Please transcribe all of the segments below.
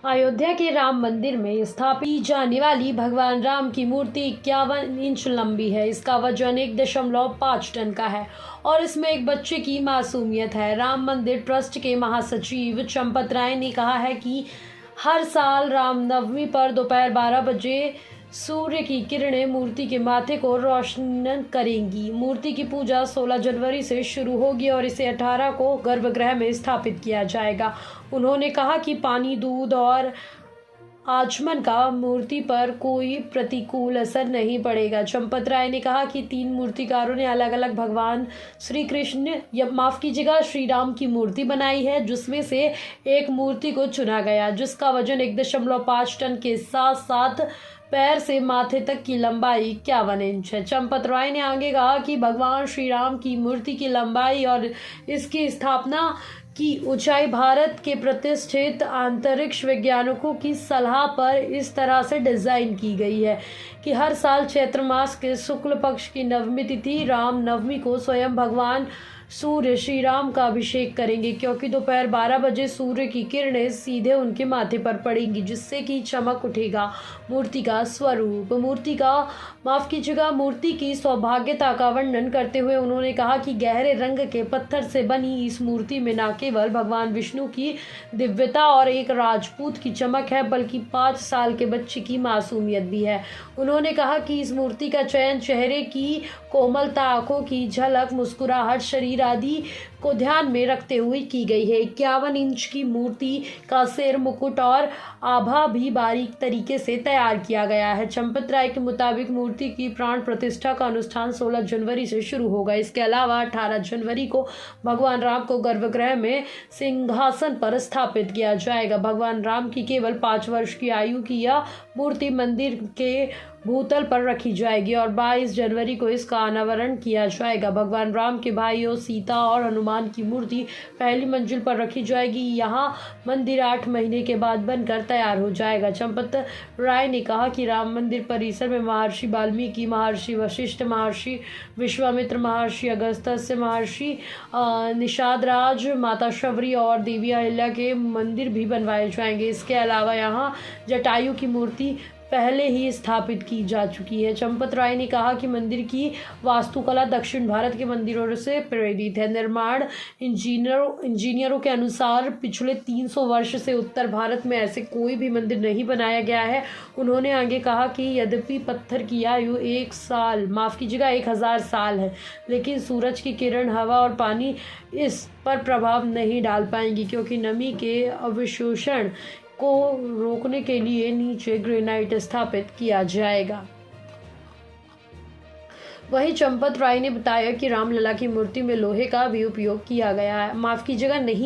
अयोध्या के राम मंदिर में स्थापित की जाने वाली भगवान राम की मूर्ति 51 इंच लंबी है। इसका वजन 1.5 टन का है और इसमें एक बच्चे की मासूमियत है। राम मंदिर ट्रस्ट के महासचिव चंपत राय ने कहा है कि हर साल रामनवमी पर दोपहर 12 बजे सूर्य की किरणें मूर्ति के माथे को रोशन करेंगी। मूर्ति की पूजा 16 जनवरी से शुरू होगी और इसे 18 को गर्भगृह में स्थापित किया जाएगा। उन्होंने कहा कि पानी, दूध और आचमन का मूर्ति पर कोई प्रतिकूल असर नहीं पड़ेगा। चंपत राय ने कहा कि 3 मूर्तिकारों ने अलग अलग भगवान श्री कृष्ण श्री राम की मूर्ति बनाई है, जिसमें से एक मूर्ति को चुना गया जिसका वजन 1.5 टन के साथ साथ पैर से माथे तक की लंबाई 51 इंच है। चंपत राय ने आगे कहा कि भगवान श्री राम की मूर्ति की लंबाई और इसकी स्थापना की ऊंचाई भारत के प्रतिष्ठित अंतरिक्ष वैज्ञानिकों की सलाह पर इस तरह से डिजाइन की गई है कि हर साल चैत्र मास के शुक्ल पक्ष की नवमी तिथि राम नवमी को स्वयं भगवान सूर्य श्री राम का अभिषेक करेंगे, क्योंकि दोपहर 12 बजे सूर्य की किरणें सीधे उनके माथे पर पड़ेंगी, जिससे कि चमक उठेगा मूर्ति का स्वरूप। मूर्ति की सौभाग्यता का वर्णन करते हुए उन्होंने कहा कि गहरे रंग के पत्थर से बनी इस मूर्ति में न केवल भगवान विष्णु की दिव्यता और एक राजपूत की चमक है, बल्कि 5 साल के बच्चे की मासूमियत भी है। उन्होंने कहा कि इस मूर्ति का चयन चेहरे की कोमलता, आंखों की झलक, मुस्कुराहट, शरीर आदि को ध्यान में रखते हुए की गई है। 51 इंच की मूर्ति का सिर, मुकुट और आभा भी बारीक तरीके से तैयार किया गया है। चंपत राय के मुताबिक मूर्ति की प्राण प्रतिष्ठा का अनुष्ठान 16 जनवरी से शुरू होगा। इसके अलावा 18 जनवरी को भगवान राम को गर्भगृह में सिंहासन पर स्थापित किया जाएगा। भगवान राम की केवल 5 वर्ष की आयु की यह मूर्ति मंदिर के भूतल पर रखी जाएगी और 22 जनवरी को इसका अनावरण किया जाएगा। भगवान राम के भाइयों सीता और हनुमान की मूर्ति पहली मंजिल पर रखी जाएगी। यहाँ मंदिर 8 महीने के बाद बनकर तैयार हो जाएगा। चंपत राय ने कहा कि राम मंदिर परिसर में महर्षि वाल्मीकि, महर्षि वशिष्ठ, महर्षि विश्वामित्र, महर्षि अगस्त्य, महर्षि निषाद राज, माता शबरी और देवी अहिल्या के मंदिर भी बनवाए जाएंगे। इसके अलावा यहाँ जटायु की मूर्ति पहले ही स्थापित की जा चुकी है। चंपत राय ने कहा कि मंदिर की वास्तुकला दक्षिण भारत के मंदिरों से प्रेरित है। निर्माण इंजीनियरों के अनुसार पिछले 300 वर्ष से उत्तर भारत में ऐसे कोई भी मंदिर नहीं बनाया गया है। उन्होंने आगे कहा कि यद्यपि पत्थर की आयु 1000 साल है, लेकिन सूरज की किरण, हवा और पानी इस पर प्रभाव नहीं डाल पाएंगी, क्योंकि नमी के अवशोषण को रोकने के लिए नीचे ग्रेनाइट स्थापित किया जाएगा। वहीं चंपत राय ने बताया कि रामलला की मूर्ति में लोहे का भी उपयोग नहीं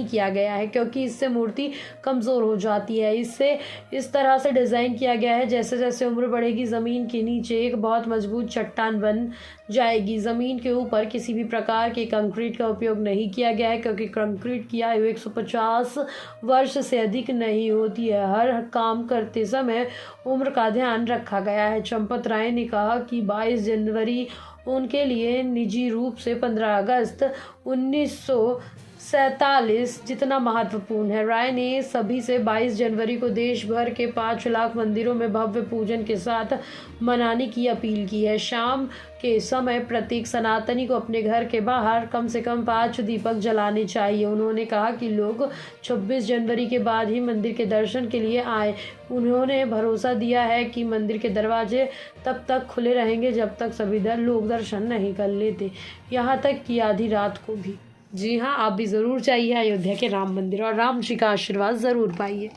किया गया है, क्योंकि इससे मूर्ति कमज़ोर हो जाती है। इससे इस तरह से डिज़ाइन किया गया है जैसे जैसे उम्र बढ़ेगी ज़मीन के नीचे एक बहुत मजबूत चट्टान बन जाएगी। ज़मीन के ऊपर किसी भी प्रकार के कंक्रीट का उपयोग नहीं किया गया है, क्योंकि कंक्रीट की आयु 150 वर्ष से अधिक नहीं होती है। हर काम करते समय उम्र का ध्यान रखा गया है। चंपत राय ने कहा कि 22 जनवरी उनके लिए निजी रूप से 15 अगस्त 1947 जितना महत्वपूर्ण है। राय ने सभी से 22 जनवरी को देश भर के 5 लाख मंदिरों में भव्य पूजन के साथ मनाने की अपील की है। शाम के समय प्रत्येक सनातनी को अपने घर के बाहर कम से कम 5 दीपक जलाने चाहिए। उन्होंने कहा कि लोग 26 जनवरी के बाद ही मंदिर के दर्शन के लिए आए। उन्होंने भरोसा दिया है कि मंदिर के दरवाजे तब तक खुले रहेंगे जब तक सभी लोग दर्शन नहीं कर लेते, यहाँ तक कि आधी रात को भी। जी हाँ, आप भी ज़रूर जाइए अयोध्या के राम मंदिर और राम जी का आशीर्वाद ज़रूर पाइए।